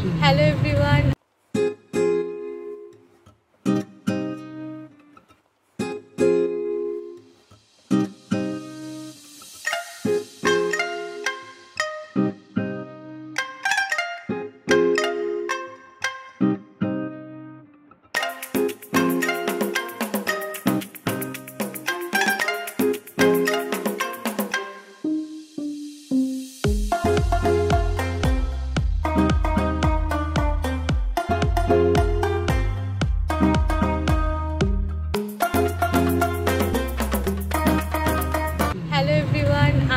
Hello everyone.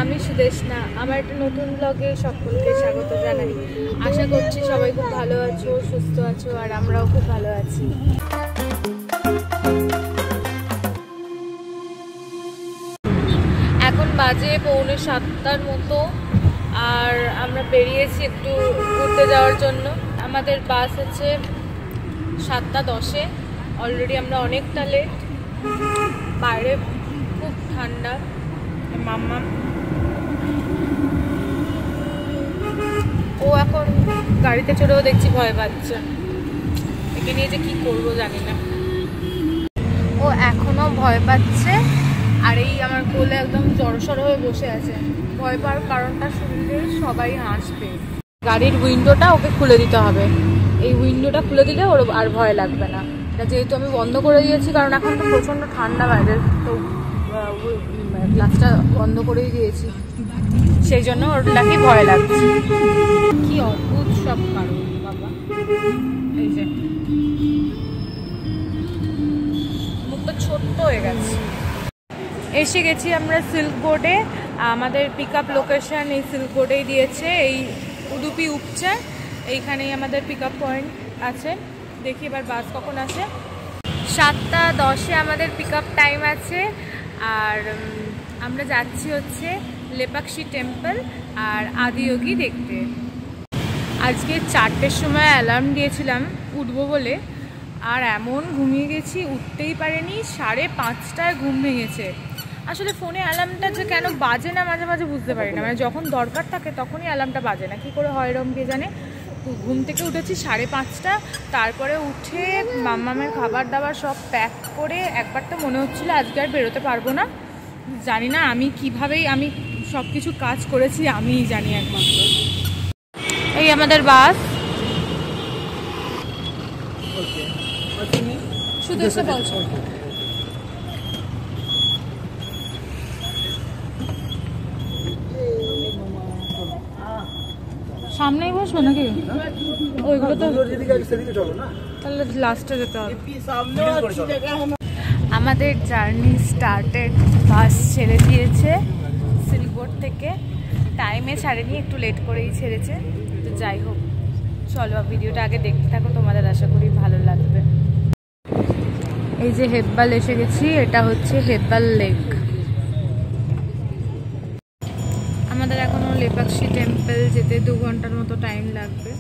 আমি সুদেশনা আমার একটা নতুন ব্লগে সকলকে স্বাগত জানাই। আশা করছি সবাই খুব ভালো আছো, সুস্থ আছো, আর আমরাও খুব ভালো আছি। এখন বাজে 6:45 মতো, আর আমরা বেরিয়েছি একটু ঘুরতে যাওয়ার জন্য। আমাদের বাস আছে 7:10-এ। অলরেডি আমরা অনেকটা লেট। বাইরে খুব ঠান্ডা। মাম্মা ও এখন গাড়িতে চড়েও দেখছি ভয় পাচ্ছে। একে নিয়ে যে কি করবো জানি না। ও এখনো ভয় পাচ্ছে, আর এই আমার কোলে একদম জড়সড় হয়ে বসে আছে। ভয় পাওয়ার কারণটা শুনলে সবাই হাসবে। গাড়ির উইন্ডোটা ওকে খুলে দিতে হবে। এই উইন্ডোটা খুলে দিলে ওর আর ভয় লাগবে না। এটা যেহেতু আমি বন্ধ করে দিয়েছি, কারণ এখন তো প্রচণ্ড ঠান্ডা বাইরে, তো গ্লাসটা বন্ধ করেই দিয়েছি, সেই জন্য ওর নাকি ভয় লাগছে। কি অদ্ভুত সব কারণ বাবা। এই যে মুখটা ছোট্ট হয়ে গেছে। এসে গেছি আমরা সিল্ক বোর্ডে। আমাদের পিক আপ লোকেশন এই সিল্ক বোর্ডেই দিয়েছে, এই উডুপি উপচার। এইখানেই আমাদের পিক আপ পয়েন্ট আছে। দেখি এবার বাস কখন আসে। 7:10-এ আমাদের পিক আপ টাইম আছে। আর আমরা যাচ্ছি হচ্ছে লেপাক্ষী টেম্পল আর আদিয়োগী দেখতে। আজকে 4টের সময় অ্যালার্ম দিয়েছিলাম উঠবো বলে, আর এমন ঘুমিয়ে গেছি, উঠতেই পারিনি। 5:30টায় ঘুম ভেঙেছে। আসলে ফোনে অ্যালার্মটা যে কেন বাজে না মাঝে মাঝে বুঝতে পারি না, মানে যখন দরকার থাকে তখনই অ্যালার্মটা বাজে না, কী করে হয় এরকম কে জানে। ঘুম থেকে উঠেছি 5:30। তারপরে উঠে মাম্মামের খাবার দাবার সব প্যাক করে একবার তো মনে হচ্ছিলো আজকে আর বেরোতে পারবো না। জানি না আমি কিভাবেই আমি সব কিছু কাজ করেছি, আমিই জানি একমাত্র। এই আমাদের বাস। শুধু এসে বলছো সামনেই বসবো নাকি? ওইগুলো তো তাহলে লাস্টে যেতে হবে। আমাদের জার্নি স্টার্টেড। বাস ছেড়ে দিয়েছে সিল্ক বোর্ড থেকে। টাইমে ছাড়েনি, একটু লেট করেই ছেড়েছে। তো যাই হোক, চলো ভিডিওটা আগে দেখতে থাকো, তোমাদের আশা করি ভালো লাগবে। এই যে হেব্বাল এসে গেছি, এটা হচ্ছে হেব্বাল লেক। আমাদের এখনও লেপাক্ষী টেম্পল যেতে 2 ঘন্টার মতো টাইম লাগবে।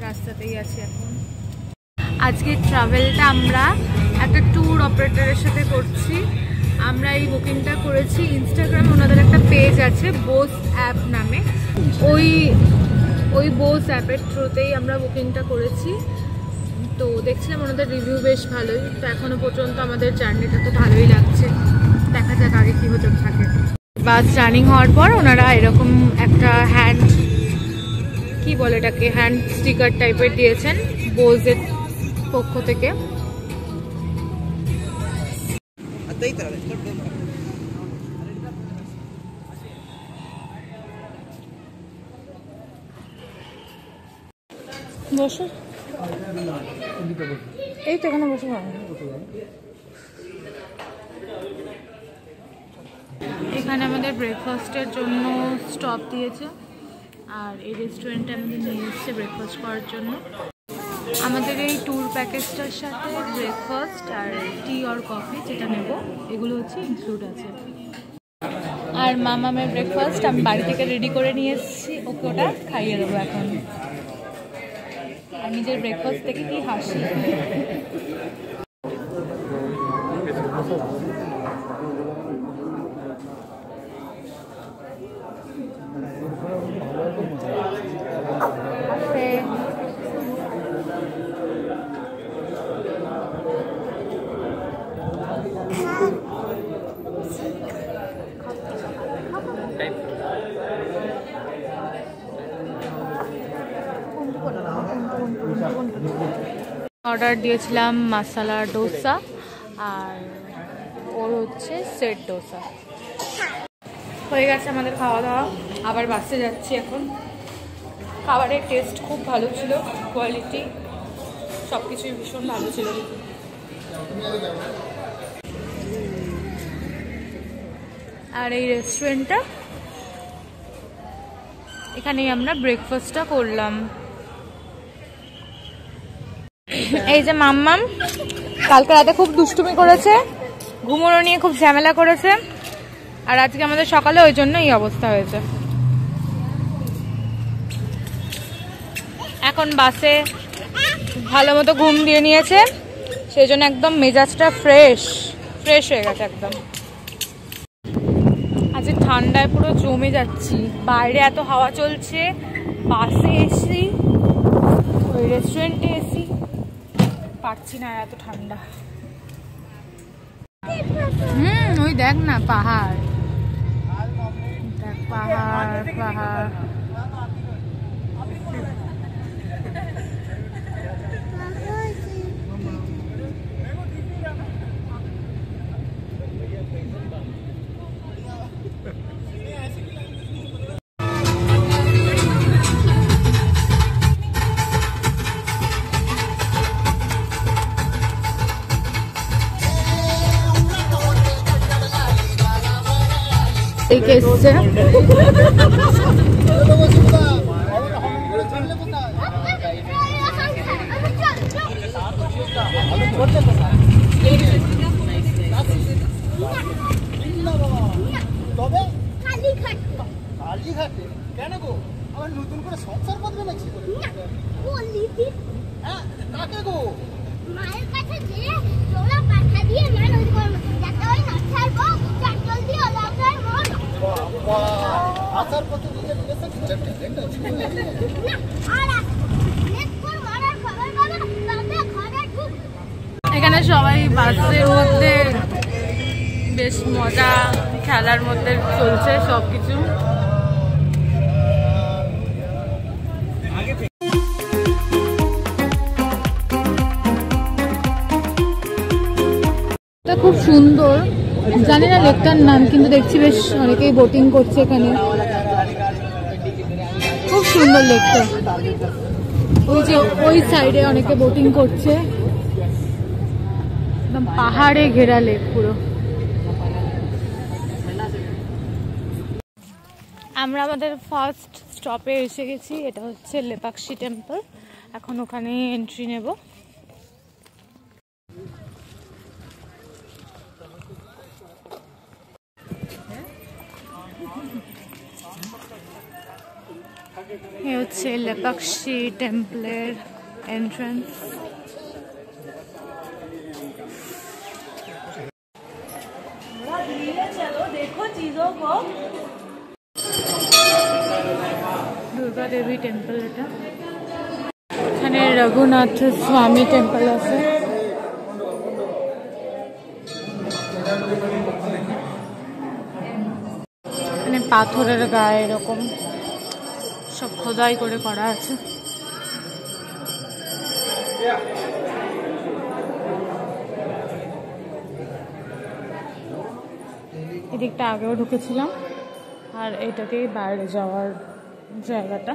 রাস্তাতেই আছি এখন। আজকে ট্রাভেলটা আমরা একটা ট্যুর অপারেটরের সাথে করছি। আমরা এই বুকিংটা করেছি ইনস্টাগ্রামে। ওনাদের একটা পেজ আছে বোস অ্যাপ নামে। ওই বোস অ্যাপের থ্রুতেই আমরা বুকিংটা করেছি। তো দেখছিলাম ওনাদের রিভিউ বেশ ভালোই। তো এখনও পর্যন্ত আমাদের জার্নিটা তো ভালোই লাগছে। দেখা যাক আগে কী হতে থাকে। বাস রানিং হওয়ার পর ওনারা এরকম একটা হ্যান্ড স্টিকার টাইপের দিয়েছেন বোসের পক্ষ থেকে। বসো, এই তো এখানে বসে। এখানে আমাদের ব্রেকফাস্টের জন্য স্টপ দিয়েছে, আর এই রেস্টুরেন্টে আমাদের নিয়ে এসছে ব্রেকফাস্ট করার জন্য। আমাদের এই ট্যুর প্যাকেজটার সাথে ব্রেকফাস্ট আর টি আর কফি যেটা নেব, এগুলো হচ্ছে ইনক্লুড আছে। আর মামামের ব্রেকফাস্ট আমি বাড়ি থেকে রেডি করে নিয়ে এসেছি, ওকে ওটা খাইয়ে দেবো এখন। আর নিজের ব্রেকফাস্ট থেকে কি হাসি। অর্ডার দিয়েছিলাম মশলা ডোসা আর ওর হচ্ছে সেট ডোসা। হয়ে গেছে আমাদের খাওয়া দাওয়া, আবার বাসে যাচ্ছি এখন। খাবারের টেস্ট খুব ভালো ছিল, কোয়ালিটি সব কিছুই ভীষণ ভালো ছিল। আর এই রেস্টুরেন্টটা, এখানেই আমরা ব্রেকফাস্টটা করলাম। এই যে মাম্মাম কালকে রাতে খুব দুষ্টুমি করেছে, ঘুমোনো নিয়ে খুব ঝামেলা করেছে, আর আজকে আমাদের সকালে ওই জন্য এই অবস্থা হয়েছে। এখন বাসে ভালো মতো ঘুম দিয়ে নিয়েছে, সেই জন্য একদম মেজাজটা ফ্রেশ হয়ে গেছে একদম। আজকে ঠান্ডায় পুরো জমে যাচ্ছি, বাইরে এত হাওয়া চলছে, বাসে এসি, ওই রেস্টুরেন্টে এসি, পারছি না এত ঠান্ডা। ওই দেখ না পাহাড়, দেখ পাহাড় পাহাড়। এসছে কেন গো, আবার নতুন করে সংসার বাঁধবে নাকি? কাকে গো? মায়ের কাছে যে তোলা পাঠা দিয়ে মানুষ করবে, যাতে ওই নঠার বউ চাটল দিয়ে ওলাকার মন। বাবা আসার পথে নিজে নিজে না আর নেক্সট পর মারার খবর বাবা তবে ঘরে ঢুক। এখানে সবাই বাসের মধ্যে বেশ মজা খেলার মধ্যে চলছে সবকিছু। খুব সুন্দর, জানি না লেকটার নাম, কিন্তু দেখছি বেশ অনেকেই বোটিং করছে এখানে। খুব সুন্দর লেকটা, ওই যে ওই সাইডে অনেকে বোটিং করছে, একদম পাহাড়ে ঘেরা লেক পুরো। আমরা আমাদের ফার্স্ট স্টপে এসে গেছি, এটা হচ্ছে লেপাক্ষী টেম্পল। এখন ওখানে এন্ট্রি নেব। এই হচ্ছে লেপাক্ষী টেম্পলের এন্ট্রান্স। দুর্গা দেবী টেম্পল এটা, এখানে রঘুনাথ স্বামী টেম্পল আছে। এখানে পাথরের গায়ে এরকম সব খোদাই করে করা আছে। এদিকটা আগেও ঢুকেছিলাম, আর এটাকেই বাইরে যাওয়ার জায়গাটা।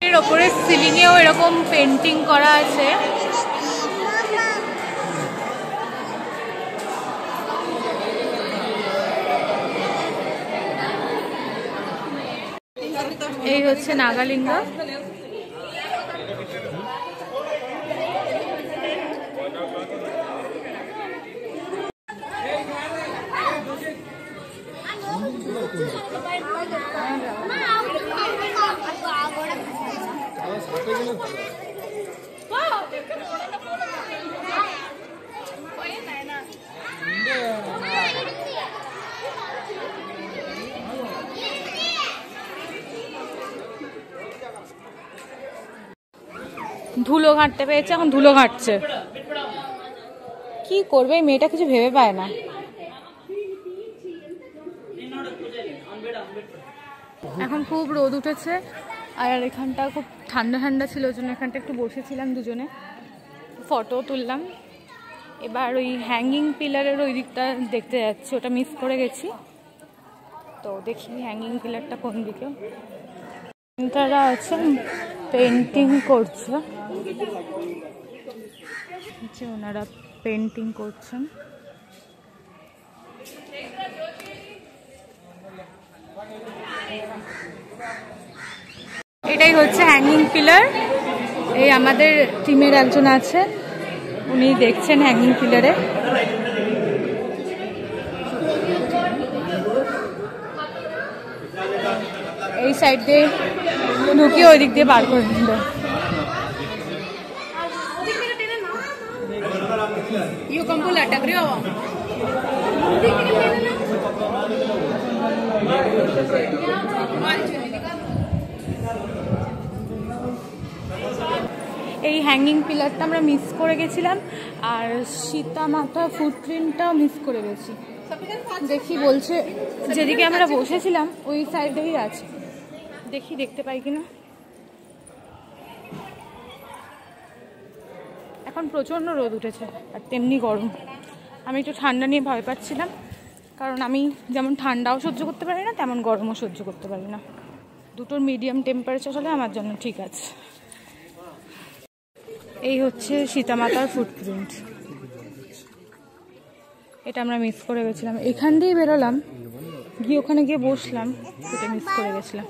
এর ওপরে সিলিংয়েও এরকম পেন্টিং করা আছে। এই হচ্ছে নাগালিঙ্গ। ধুলো ঘাঁটতে পেয়েছে, এখন ধুলো ঘাঁটছে। কি করবে এই মেয়েটা, কিছু ভেবে পায় না। এখন খুব রোদ উঠেছে আর এখানটা খুব ঠান্ডা ঠান্ডা ছিল, ওই জন্য এখানটা একটু বসেছিলাম, দুজনে ফটো তুললাম। এবার ওই হ্যাঙ্গিং পিলারের ওই দিকটা দেখতে যাচ্ছি, ওটা মিস করে গেছি, তো দেখি হ্যাঙ্গিং পিলারটা কোন দিকে। তারা আছেন পেন্টিং করছে, ওনারা পেন্টিং করছেন। এটাই হচ্ছে হ্যাঙ্গিং পিলার। এই আমাদের টিমের একজন আছে, উনি দেখছেন হ্যাঙ্গিং পিলারে। এই সাইড দিয়ে ঢুকিয়ে ওই দিক দিয়ে বার করে দিল। এই হ্যাঙ্গিং পিলারটা আমরা মিস করে গেছিলাম, আর সীতা মাতা ফুটপ্রিন্টটাও মিস করে গেছি। দেখি বলছে যেদিকে আমরা বসেছিলাম ওই সাইডেই আছে, দেখি দেখতে পাই কিনা। এখন প্রচণ্ড রোদ উঠেছে আর তেমনি গরম। আমি একটু ঠান্ডা নিয়ে ভয় পাচ্ছিলাম, কারণ আমি যেমন ঠান্ডাও সহ্য করতে পারি না, তেমন গরমও সহ্য করতে পারি না। দুটোর মিডিয়াম টেম্পারেচার হলে আমার জন্য ঠিক আছে। এই হচ্ছে সীতামাতার ফুটপ্রিন্ট, এটা আমরা মিস করে গেছিলাম। এখান দিয়েই বেরোলাম, গিয়ে ওখানে গিয়ে বসলাম, এটা মিস করে গেছিলাম।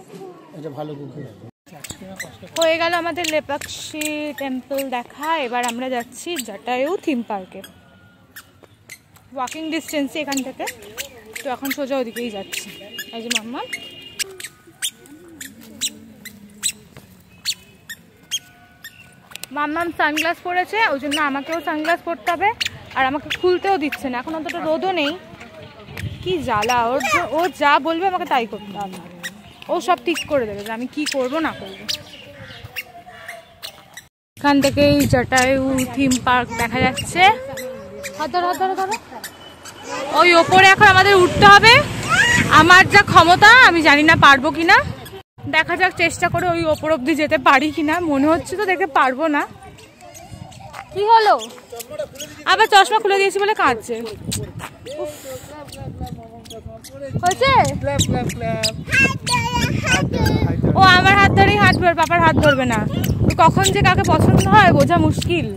হয়ে গেল আমাদের লেপাক্ষী টেম্পল দেখা। এবার আমরা যাচ্ছি জটায়ু থিম পার্কে, ওয়াকিং ডিস্টেন্সে এখান থেকে, তো এখন সোজা ওদিকেই যাচ্ছি। এই যে মাম্মা, মাম্মাম সানগ্লাস পরেছে, ওই জন্য আমাকেও সানগ্লাস পরতে হবে, আর আমাকে খুলতেও দিচ্ছে না। এখন অতটা রোদও নেই, কি জ্বালা। ও যা বলবে আমাকে তাই করতে হবে, ও সব ঠিক করে দেবে যে আমি কি করবো না করবো। এখান থেকে এই জটায়ু থিম পার্ক দেখা যাচ্ছে। ওই ওপরে এখন আমাদের উঠতে হবে, আমার যা ক্ষমতা আমি জানি না পারবো কিনা, দেখা যাক চেষ্টা করে ওই ওপর অব্দি যেতে পারি কিনা। মনে হচ্ছে তো দেখে পারবো না। কি হলো, আবার চশমা খুলে দিয়েছি বলে কাঁদছে। হয়েছে, ও আমার হাত ধরেই হাত ধরবে, পাপার হাত ধরবে না। কখন যে কাকে পছন্দ হয় বোঝা মুশকিল।